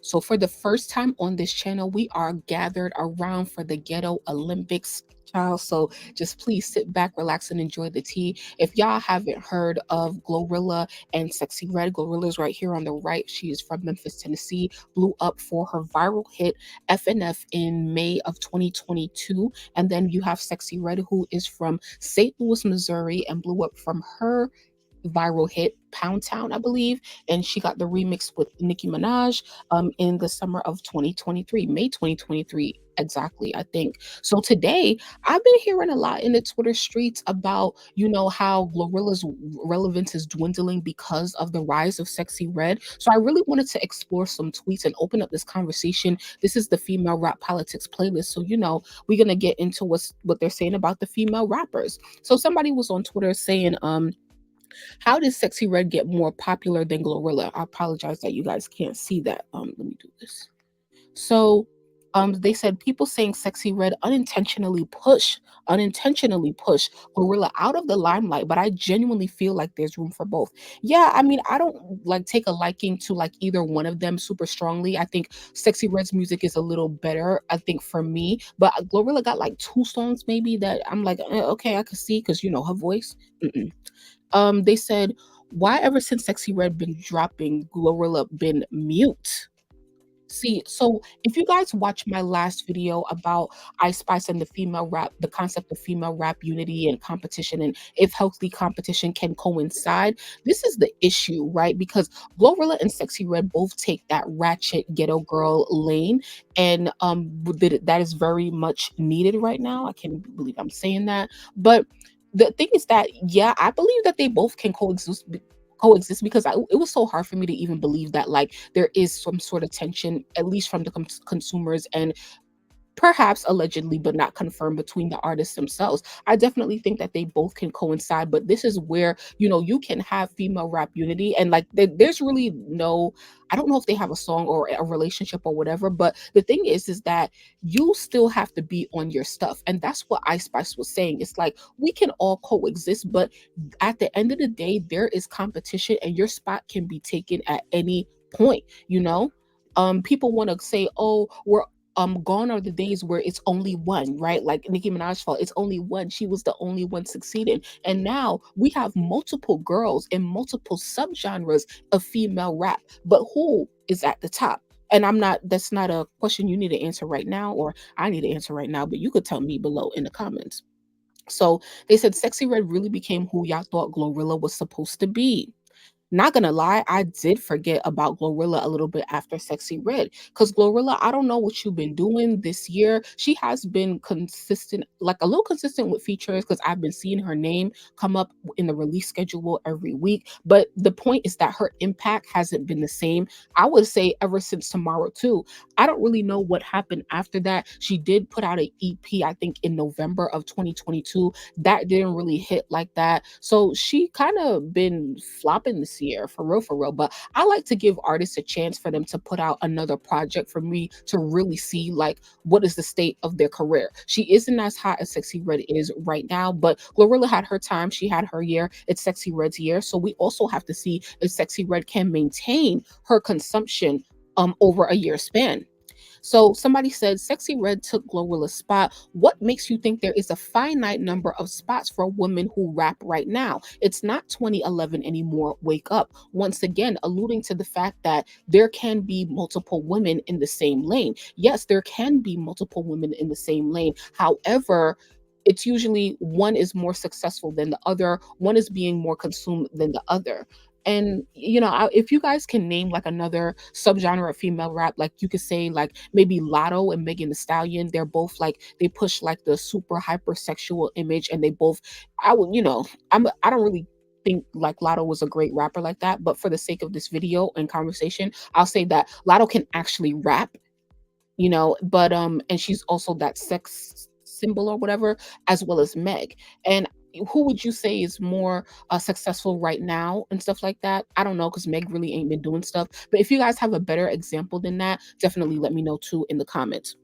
So, for the first time on this channel, we are gathered around for the Ghetto Olympics, child. So, just please sit back, relax, and enjoy the tea. If y'all haven't heard of Glorilla and Sexyy Red, Glorilla's right here on the right. She is from Memphis, Tennessee, blew up for her viral hit FNF in May of 2022. And then you have Sexyy Red, who is from St. Louis, Missouri, and blew up from her viral hit Pound Town, I believe, and she got the remix with Nicki Minaj in the summer of 2023, May 2023 exactly, I think. So today I've been hearing a lot in the Twitter streets about, how Glorilla's relevance is dwindling because of the rise of Sexyy Red. So I really wanted to explore some tweets and open up this conversation. This is the female rap politics playlist. So, we're gonna get into what they're saying about the female rappers. So somebody was on Twitter saying, how did Sexyy Red get more popular than Glorilla? I apologize that you guys can't see that. Let me do this. So, they said people saying Sexyy Red unintentionally push Glorilla out of the limelight, but I genuinely feel like there's room for both. Yeah, I mean, I don't like take a liking to like either one of them super strongly. I think Sexyy Red's music is a little better, I think, for me, but Glorilla got like two songs maybe that I'm like, okay, I could see because her voice. Mm-mm. They said, why ever since Sexyy Red been dropping, Glorilla been mute? See, so if you guys watch my last video about Ice Spice and the female rap, the concept of female rap unity and competition, and if healthy competition can coincide, this is the issue, right? Because Glorilla and Sexyy Red both take that ratchet ghetto girl lane, and that is very much needed right now. I can't believe I'm saying that, but the thing is that, yeah, I believe that they both can coexist because it was so hard for me to even believe that like there is some sort of tension, at least from the consumers and perhaps allegedly, but not confirmed, between the artists themselves. I definitely think that they both can coincide, but this is where, you can have female rap unity and like there's really no, I don't know if they have a song or a relationship or whatever, but the thing is that you still have to be on your stuff. And that's what Ice Spice was saying. It's like we can all coexist, but at the end of the day, there is competition and your spot can be taken at any point. People want to say, oh, we're gone are the days where it's only one, right? Like Nicki Minaj's fault, it's only one. She was the only one succeeding. And now we have multiple girls in multiple subgenres of female rap. But who is at the top? And that's not a question you need to answer right now, or I need to answer right now, but you could tell me below in the comments. So they said Sexyy Red really became who y'all thought Glorilla was supposed to be. Not gonna lie, I did forget about Glorilla a little bit after Sexyy Red. Because Glorilla, I don't know what you've been doing this year. She has been consistent, like a little consistent with features, because I've been seeing her name come up in the release schedule every week. But the point is that her impact hasn't been the same. I would say ever since Tomorrow too. I don't really know what happened after that. She did put out an EP, I think, in November of 2022. That didn't really hit like that. So she kind of been flopping this year, for real, for real. But I like to give artists a chance for them to put out another project for me to really see like what is the state of their career. She isn't as hot as Sexyy Red is right now, but Glorilla had her time. She had her year. It's Sexyy Red's year. So we also have to see if Sexyy Red can maintain her consumption over a year span. So somebody said Sexyy Red took Glorilla's spot. What makes you think there is a finite number of spots for women who rap right now? It's not 2011 anymore. Wake up. Once again, alluding to the fact that there can be multiple women in the same lane. Yes, there can be multiple women in the same lane. However, it's usually one is more successful than the other, one is being more consumed than the other. And if you guys can name like another subgenre of female rap, like you could say like maybe Lotto and Megan Thee Stallion, they're both like they push like the super hypersexual image, and they both, I would, I don't really think like Lotto was a great rapper like that, but for the sake of this video and conversation, I'll say that Lotto can actually rap, but and she's also that sex symbol or whatever, as well as Meg. And who would you say is more successful right now and stuff like that? I don't know, because Meg really ain't been doing stuff. But if you guys have a better example than that, definitely let me know too in the comments.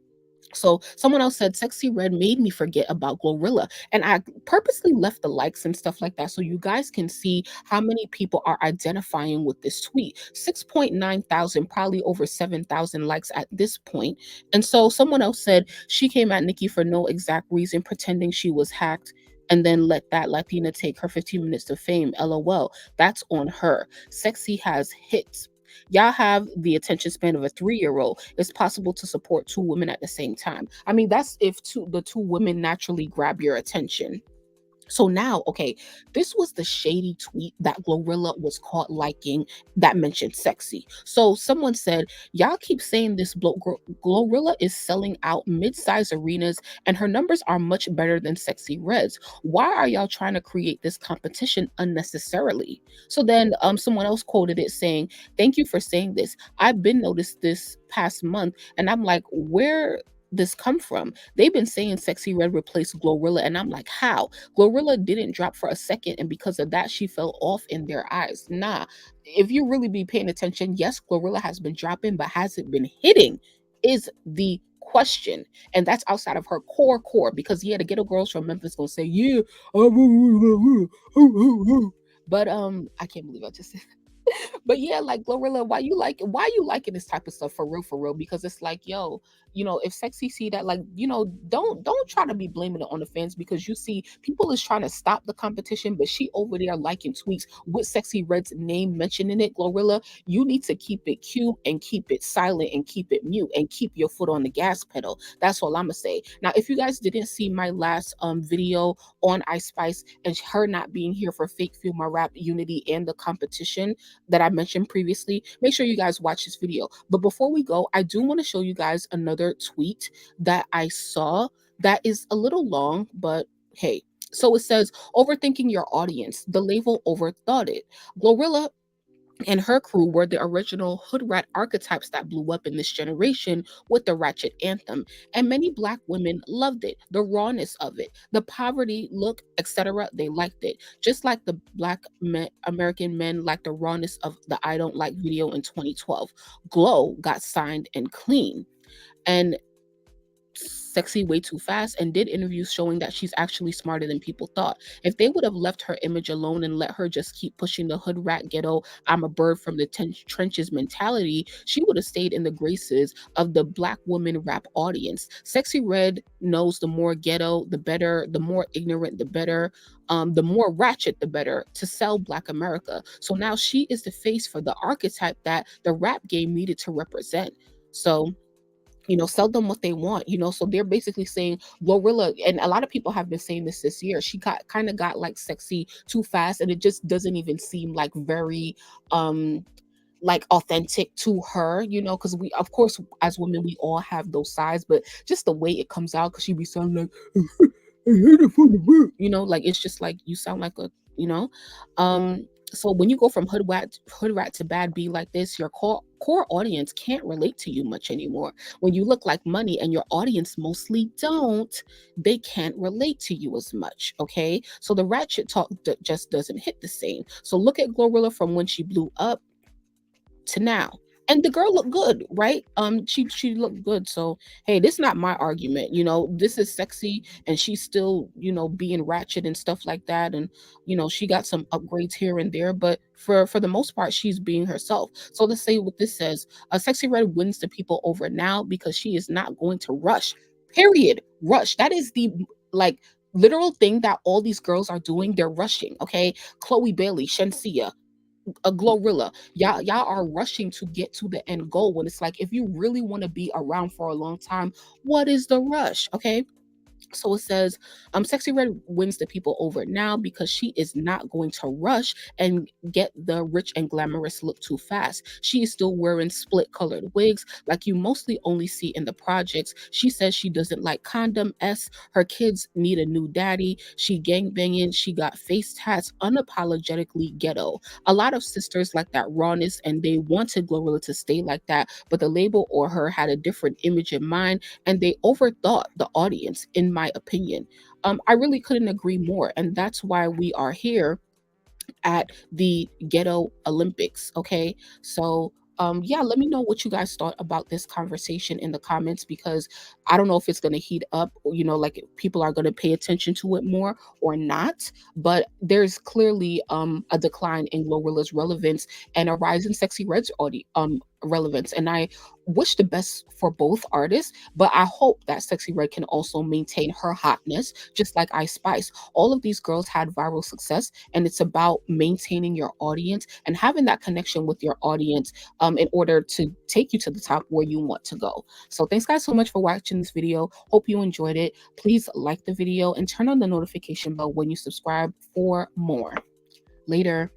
So someone else said Sexy Red made me forget about Glorilla. And I purposely left the likes and stuff like that so you guys can see how many people are identifying with this tweet. 6.9 thousand, probably over 7,000 likes at this point. And so someone else said she came at Nicki for no exact reason, pretending she was hacked. And then let that Latina take her 15 minutes to fame. LOL. That's on her. Sexy has hits. Y'all have the attention span of a 3-year-old. It's possible to support two women at the same time. I mean, that's if the two women naturally grab your attention. So now, okay, this was the shady tweet that Glorilla was caught liking that mentioned Sexy. So someone said, y'all keep saying this Glorilla is selling out mid-size arenas and her numbers are much better than Sexy Red's. Why are y'all trying to create this competition unnecessarily? So then someone else quoted it saying, thank you for saying this. I've been noticed this past month and I'm like, where this come from? They've been saying Sexy Red replaced Glorilla, and I'm like, how? Glorilla didn't drop for a second, and because of that, she fell off in their eyes. Nah, if you really be paying attention, yes, Glorilla has been dropping, but has it been hitting? Is the question. And that's outside of her core, because yeah, the ghetto girls from Memphis gonna say, yeah, but I can't believe I just said but yeah, like Glorilla, why you liking this type of stuff for real? Because it's like, yo, if Sexy see that, like, don't try to be blaming it on the fans because you see people is trying to stop the competition, but she over there liking tweets with Sexy Red's name mentioned in it. Glorilla, you need to keep it cute and keep it silent and keep it mute and keep your foot on the gas pedal. That's all I'm gonna say. Now, if you guys didn't see my last video on Ice Spice and her not being here for Fake Feel My Rap Unity and the competition, that I mentioned previously, make sure you guys watch this video. But before we go, I do want to show you guys another tweet that I saw that is a little long, but hey. So it says, overthinking your audience. The label overthought it. Glorilla and her crew were the original hood rat archetypes that blew up in this generation with the ratchet anthem. And many black women loved it, the rawness of it, the poverty look, etc. They liked it. Just like the black American men liked the rawness of the I Don't Like video in 2012. Glow got signed and clean. And Sexy way too fast and did interviews showing that she's actually smarter than people thought. If they would have left her image alone and let her just keep pushing the hood rat ghetto, I'm a bird from the trenches mentality, she would have stayed in the graces of the black woman rap audience. Sexy Red knows the more ghetto, the better, the more ignorant, the better, the more ratchet, the better to sell Black America. So now she is the face for the archetype that the rap game needed to represent. So sell them what they want, so they're basically saying Glorilla, and a lot of people have been saying this year, she got like sexy too fast, and it just doesn't even seem like very like authentic to her, because we, of course, as women, we all have those sides, but just the way it comes out, because she be sounding like I hate it from the root, like it's just like you sound like a, so when you go from hood rat to bad B like this, your core audience can't relate to you much anymore. When you look like money and your audience mostly don't, they can't relate to you as much. Okay, so the ratchet talk just doesn't hit the same. So look at Glorilla from when she blew up to now. And the girl looked good, right? She looked good. So hey, this is not my argument. This is Sexy, and she's still, being ratchet and stuff like that. And she got some upgrades here and there, but for the most part, she's being herself. So let's say what this says: Sexy Red wins the people over now because she is not going to rush. Period. Rush. That is the like literal thing that all these girls are doing. They're rushing. Okay, Chloe Bailey, Shensia, a Glorilla. Y'all are rushing to get to the end goal when it's like if you really want to be around for a long time, what is the rush? Okay. So it says, Sexy Red wins the people over now because she is not going to rush and get the rich and glamorous look too fast. She is still wearing split colored wigs like you mostly only see in the projects. She says she doesn't like condom S. Her kids need a new daddy. She gang banging. She got face tats, unapologetically ghetto. A lot of sisters like that rawness and they wanted Glorilla to stay like that, but the label or her had a different image in mind and they overthought the audience, in my opinion. I really couldn't agree more. And that's why we are here at the Ghetto Olympics. Okay. So Yeah, let me know what you guys thought about this conversation in the comments, because I don't know if it's going to heat up, or, like people are going to pay attention to it more or not. But there's clearly a decline in Glorilla's relevance and a rise in Sexy Red's relevance. And I wish the best for both artists, but I hope that Sexy Red can also maintain her hotness, just like Ice Spice. All of these girls had viral success, and it's about maintaining your audience and having that connection with your audience in order to take you to the top where you want to go. So thanks guys so much for watching this video. Hope you enjoyed it. Please like the video and turn on the notification bell when you subscribe for more. Later.